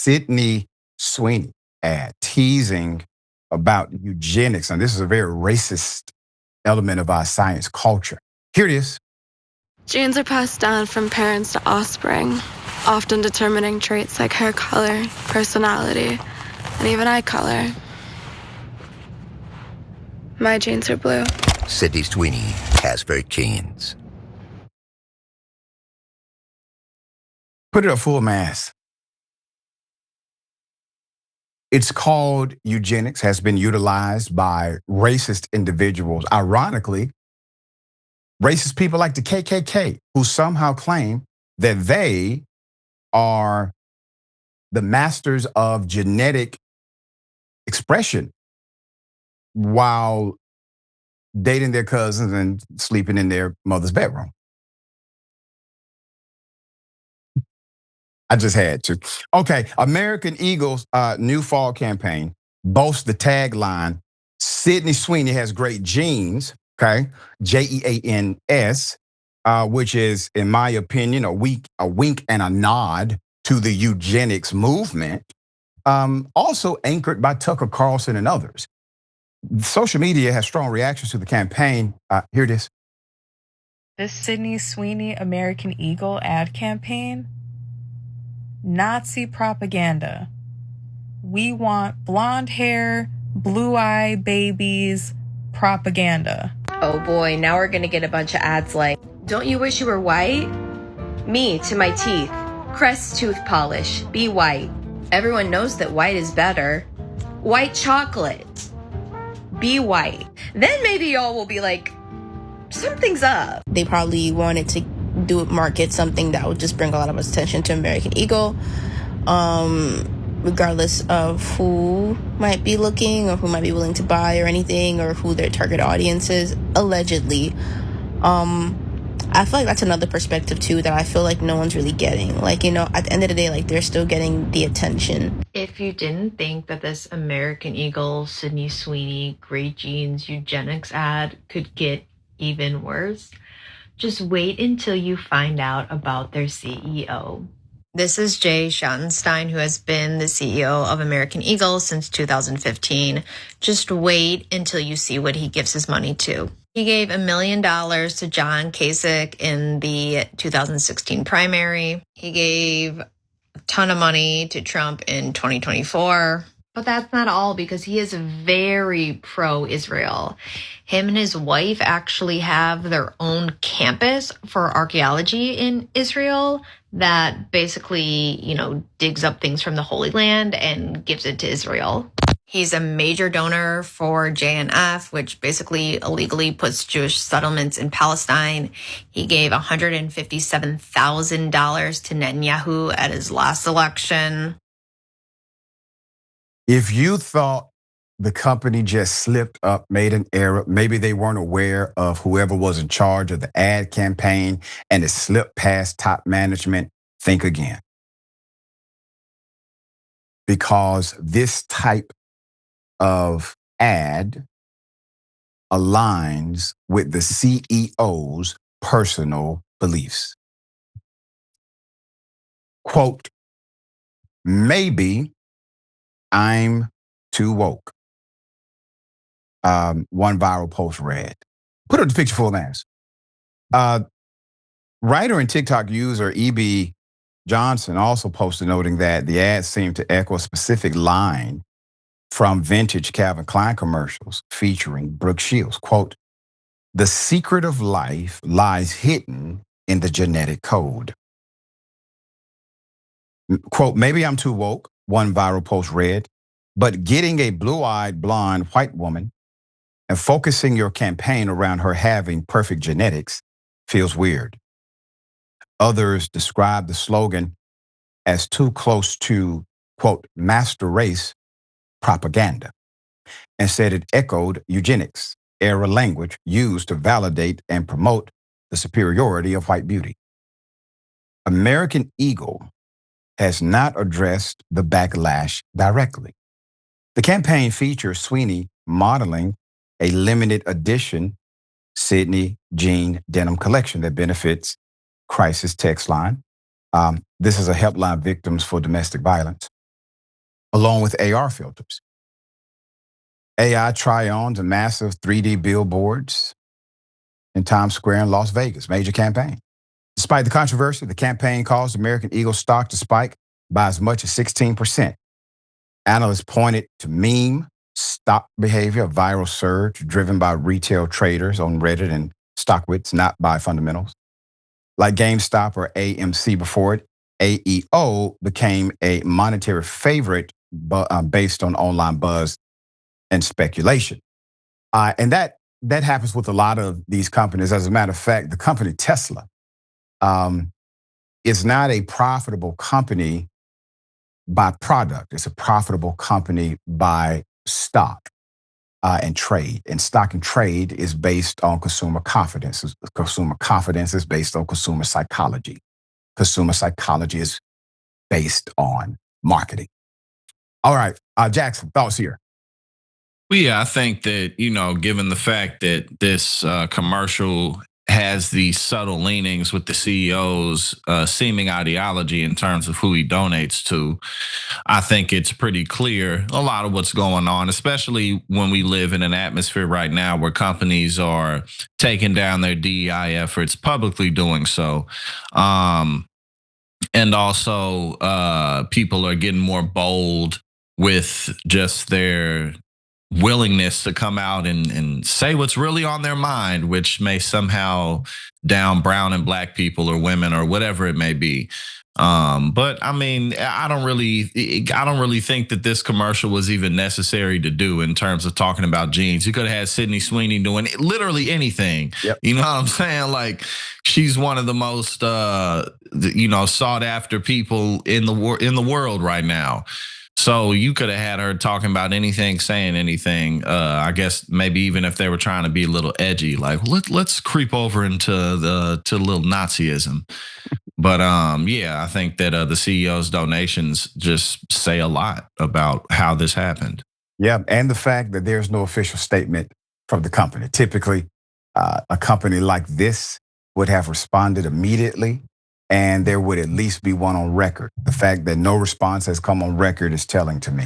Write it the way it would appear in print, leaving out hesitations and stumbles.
Sydney Sweeney ad teasing about eugenics. And this is a very racist element of our science culture. Here it is. Genes are passed down from parents to offspring, often determining traits like hair color, personality, and even eye color. My genes are blue. Sydney Sweeney has great jeans. Put it at full mass. It's called eugenics, has been utilized by racist individuals. Ironically, racist people like the KKK, who somehow claim that they are the masters of genetic expression while dating their cousins and sleeping in their mother's bedroom. I just had to. Okay, American Eagle's new fall campaign boasts the tagline, Sydney Sweeney has great jeans, okay? Jeans, which is, in my opinion, a wink and a nod to the eugenics movement, also anchored by Tucker Carlson and others. Social media has strong reactions to the campaign. Here it is. This Sydney Sweeney American Eagle ad campaign, Nazi propaganda. We want blonde hair, blue-eyed babies propaganda. Oh boy, now we're gonna get a bunch of ads like, don't you wish you were white? Me, to my teeth. Crest tooth polish, be white. Everyone knows that white is better. White chocolate, be white. Then maybe y'all will be like, something's up. They probably wanted to market something that would just bring a lot of attention to American Eagle, regardless of who might be looking or who might be willing to buy or anything, or who their target audience is, allegedly. I feel like that's another perspective too that I feel like no one's really getting. Like, you know, at the end of the day, like, they're still getting the attention. If you didn't think that this American Eagle, Sydney Sweeney, Great Jeans, Eugenics ad could get even worse, just wait until you find out about their CEO. This is Jay Schottenstein, who has been the CEO of American Eagle since 2015. Just wait until you see what he gives his money to. He gave $1 million to John Kasich in the 2016 primary. He gave a ton of money to Trump in 2024. But that's not all, because he is very pro-Israel. Him and his wife actually have their own campus for archaeology in Israel that basically, you know, digs up things from the Holy Land and gives it to Israel. He's a major donor for JNF, which basically illegally puts Jewish settlements in Palestine. He gave $157,000 to Netanyahu at his last election. If you thought the company just slipped up, made an error, maybe they weren't aware of whoever was in charge of the ad campaign and it slipped past top management, think again. Because this type of ad aligns with the CEO's personal beliefs. Quote, maybe I'm too woke. One viral post read. Put up the picture full mass. Writer and TikTok user E.B. Johnson also posted noting that the ads seemed to echo a specific line from vintage Calvin Klein commercials featuring Brooke Shields. Quote, the secret of life lies hidden in the genetic code. Quote, maybe I'm too woke, one viral post read, but getting a blue-eyed, blonde, white woman and focusing your campaign around her having perfect genetics feels weird. Others describe the slogan as too close to, quote, master race propaganda, and said it echoed eugenics era language used to validate and promote the superiority of white beauty. American Eagle has not addressed the backlash directly. The campaign features Sweeney modeling a limited edition Sydney jean denim collection that benefits Crisis Text Line. This is a helpline victims for domestic violence. along with AR filters. AI try-ons and massive 3D billboards in Times Square in Las Vegas, major campaign. Despite the controversy, the campaign caused American Eagle stock to spike by as much as 16%. Analysts pointed to meme stock behavior, a viral surge driven by retail traders on Reddit and StockWits, not by fundamentals. Like GameStop or AMC before it, AEO became a monetary favorite based on online buzz and speculation. And that happens with a lot of these companies. As a matter of fact, the company Tesla is not a profitable company by product. It's a profitable company by stock and trade. And stock and trade is based on consumer confidence. Consumer confidence is based on consumer psychology. Consumer psychology is based on marketing. All right, Jackson, thoughts here? Well, yeah, I think that, given the fact that this commercial has these subtle leanings with the CEO's seeming ideology in terms of who he donates to, I think it's pretty clear a lot of what's going on, especially when we live in an atmosphere right now where companies are taking down their DEI efforts, publicly doing so. And also, people are getting more bold with just their willingness to come out and say what's really on their mind, which may somehow down brown and black people or women or whatever it may be. But I mean, I don't really think that this commercial was even necessary to do in terms of talking about jeans. You could have had Sydney Sweeney doing literally anything. Yep. You know what I'm saying? Like, she's one of the most sought after people in the world right now. So you could have had her talking about anything, saying anything. I guess maybe even if they were trying to be a little edgy, like let's creep over into a little Nazism. But I think that the CEO's donations just say a lot about how this happened. Yeah, and the fact that there's no official statement from the company. Typically, a company like this would have responded immediately, and there would at least be one on record. The fact that no response has come on record is telling to me.